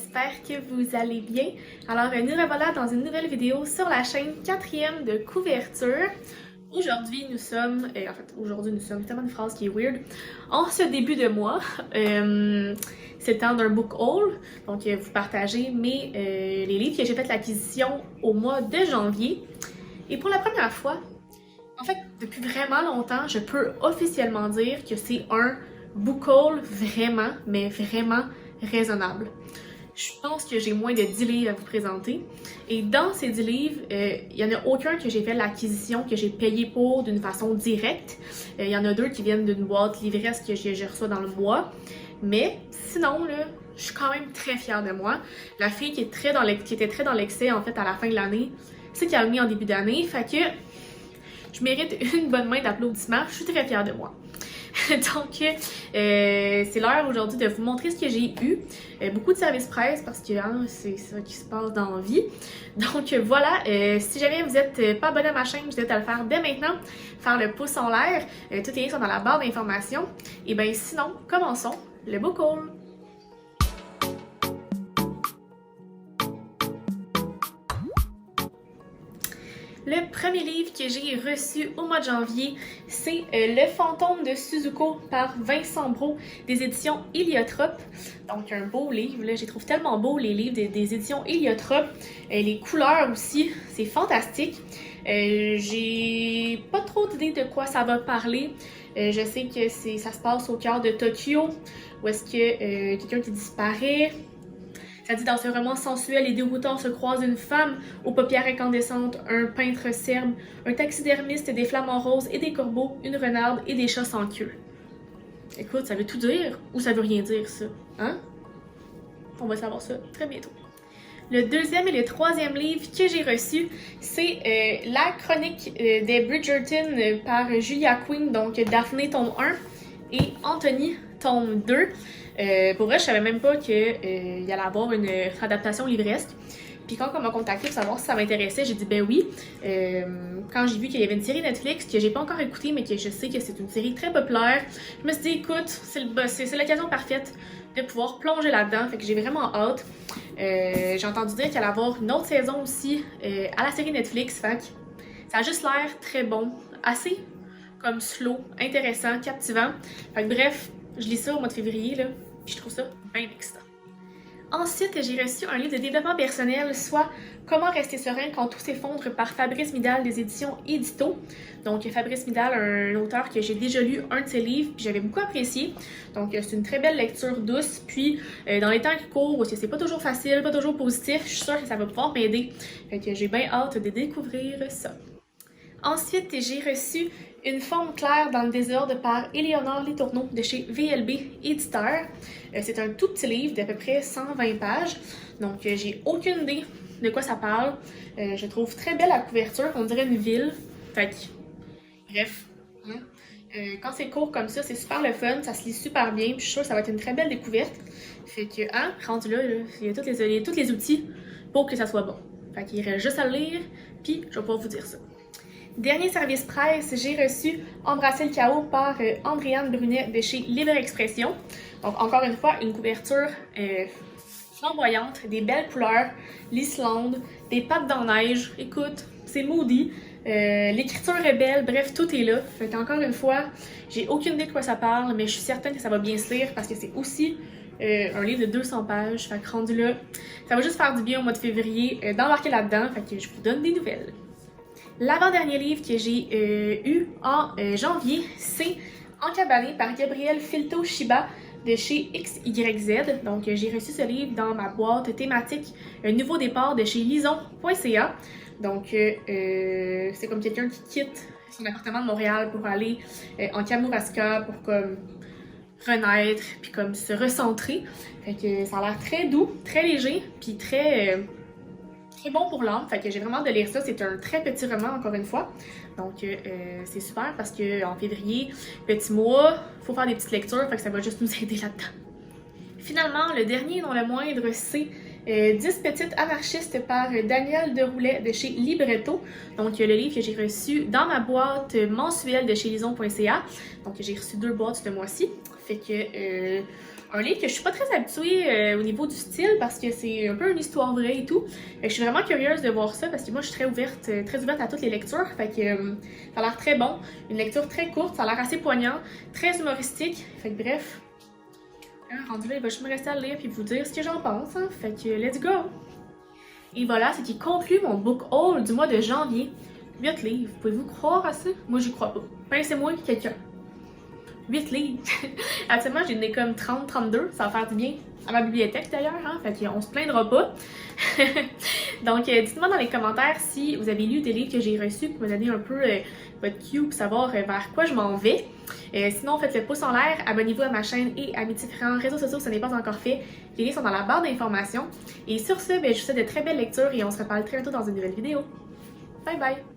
j'espère que vous allez bien. Alors, nous revoilà dans une nouvelle vidéo sur la chaîne 4e de couverture. Aujourd'hui, nous sommes tellement une phrase qui est weird. En ce début de mois, c'est le temps d'un book haul. Donc, vous partagez les livres que j'ai fait l'acquisition au mois de janvier. Et pour la première fois, en fait, depuis vraiment longtemps, je peux officiellement dire que c'est un book haul vraiment, mais vraiment raisonnable. Je pense que j'ai moins de 10 livres à vous présenter. Et dans ces 10 livres, il n'y en a aucun que j'ai fait l'acquisition, que j'ai payé pour d'une façon directe. Il y en a 2 qui viennent d'une boîte livresse que j'ai reçue dans le mois. Mais sinon, là, je suis quand même très fière de moi. La fille qui était très dans l'excès en fait à la fin de l'année s'est calmée en début d'année. Fait que je mérite une bonne main d'applaudissements. Je suis très fière de moi. Donc, c'est l'heure aujourd'hui de vous montrer ce que j'ai eu. Beaucoup de services presse parce que c'est ça qui se passe dans la vie. Donc voilà, si jamais vous n'êtes pas abonné à ma chaîne, je vous invite à le faire dès maintenant, faire le pouce en l'air. Tous les liens sont dans la barre d'informations. Et bien sinon, commençons le book haul. Le premier livre que j'ai reçu au mois de janvier, c'est Le fantôme de Suzuko par Vincent Brault des éditions Héliotrope. Donc un beau livre, là, je les trouve tellement beaux les livres des éditions Héliotrope. Les couleurs aussi, c'est fantastique. J'ai pas trop d'idées de quoi ça va parler. Je sais que ça se passe au cœur de Tokyo, où est-ce que quelqu'un qui disparaît. Ça dit dans ce roman sensuel et déroutant se croise une femme aux paupières incandescentes, un peintre serbe, un taxidermiste, des flamants roses et des corbeaux, une renarde et des chats sans queue. Écoute, ça veut tout dire ou ça veut rien dire ça, hein? On va savoir ça très bientôt. Le deuxième et le troisième livre que j'ai reçu, c'est La chronique des Bridgerton par Julia Quinn, donc Daphné tome 1 et Anthony tome 2. Pour vrai, je savais même pas qu'il y allait avoir une adaptation livresque. Puis quand on m'a contacté pour savoir si ça m'intéressait, j'ai dit ben oui. Quand j'ai vu qu'il y avait une série Netflix que j'ai pas encore écoutée, mais que je sais que c'est une série très populaire, je me suis dit écoute, c'est l'occasion parfaite de pouvoir plonger là-dedans. Fait que j'ai vraiment hâte. J'ai entendu dire qu'il allait avoir une autre saison aussi à la série Netflix. Fait que ça a juste l'air très bon, assez comme slow, intéressant, captivant. Fait que bref, je lis ça au mois de février, là, puis je trouve ça bien excitant. Ensuite, j'ai reçu un livre de développement personnel, soit Comment rester serein quand tout s'effondre par Fabrice Midal des éditions Édito. Donc Fabrice Midal, un auteur que j'ai déjà lu un de ses livres, puis j'avais beaucoup apprécié. Donc c'est une très belle lecture douce, puis dans les temps qui courent, parce que c'est pas toujours facile, pas toujours positif, je suis sûre que ça va pouvoir m'aider. Fait que j'ai bien hâte de découvrir ça. Ensuite, j'ai reçu Une forme claire dans le désordre par Éléonore Letourneau de chez VLB Éditeur. C'est un tout petit livre d'à peu près 120 pages, donc j'ai aucune idée de quoi ça parle. Je trouve très belle la couverture, on dirait une ville. Fait que, bref, quand c'est court comme ça, c'est super le fun, ça se lit super bien, puis je suis sûre que ça va être une très belle découverte. Fait que, rendu là, il y a tous les outils pour que ça soit bon. Fait qu'il reste juste à le lire, puis je vais pouvoir vous dire ça. Dernier service presse, j'ai reçu Embrasser le chaos par Andréane Brunet de chez Libre Expression. Donc encore une fois, une couverture flamboyante, des belles couleurs, l'Islande, des pattes dans la neige. Écoute, c'est moody. L'écriture est belle, bref, tout est là. Fait qu'encore une fois, j'ai aucune idée de quoi ça parle, mais je suis certaine que ça va bien se lire parce que c'est aussi un livre de 200 pages. Fait que rendu là, ça va juste faire du bien au mois de février d'embarquer là-dedans. Fait que je vous donne des nouvelles. L'avant-dernier livre que j'ai eu en janvier, c'est Encabané par Gabriel Filto-Shiba de chez XYZ. Donc, j'ai reçu ce livre dans ma boîte thématique Nouveau départ de chez lison.ca. Donc, c'est comme quelqu'un qui quitte son appartement de Montréal pour aller en Kamouraska pour comme renaître puis comme se recentrer. Fait que ça a l'air très doux, très léger puis très bon pour l'âme, fait que j'ai vraiment hâte de lire ça. C'est un très petit roman, encore une fois. Donc, c'est super parce qu'en février, petit mois, faut faire des petites lectures, fait que ça va juste nous aider là-dedans. Finalement, le dernier, non le moindre, c'est 10 petites anarchistes par Daniel Deroulet de chez Libretto. Donc, le livre que j'ai reçu dans ma boîte mensuelle de chez lison.ca. Donc, j'ai reçu 2 boîtes ce mois-ci. Fait que un livre que je suis pas très habituée au niveau du style parce que c'est un peu une histoire vraie et tout. Fait que je suis vraiment curieuse de voir ça parce que moi je suis très ouverte à toutes les lectures. Fait que ça a l'air très bon. Une lecture très courte, ça a l'air assez poignant, très humoristique. Fait que bref, rendu là, il va juste me rester à le lire puis vous dire ce que j'en pense. Hein. Fait que let's go! Et voilà, c'est qui conclut mon book haul du mois de janvier. 8 livres, pouvez-vous croire à ça? Moi j'y crois pas. Pincez-moi quelqu'un. 8 livres. Actuellement, j'en ai comme 30, 32. Ça va faire du bien à ma bibliothèque d'ailleurs, hein? Fait qu'on se plaindra pas. Donc, dites-moi dans les commentaires si vous avez lu des livres que j'ai reçus pour me donner un peu votre cue pour savoir vers quoi je m'en vais. Sinon, faites le pouce en l'air, abonnez-vous à ma chaîne et à mes différents réseaux sociaux si ce n'est pas encore fait. Les liens sont dans la barre d'informations. Et sur ce, je vous souhaite de très belles lectures et on se reparle très bientôt dans une nouvelle vidéo. Bye bye!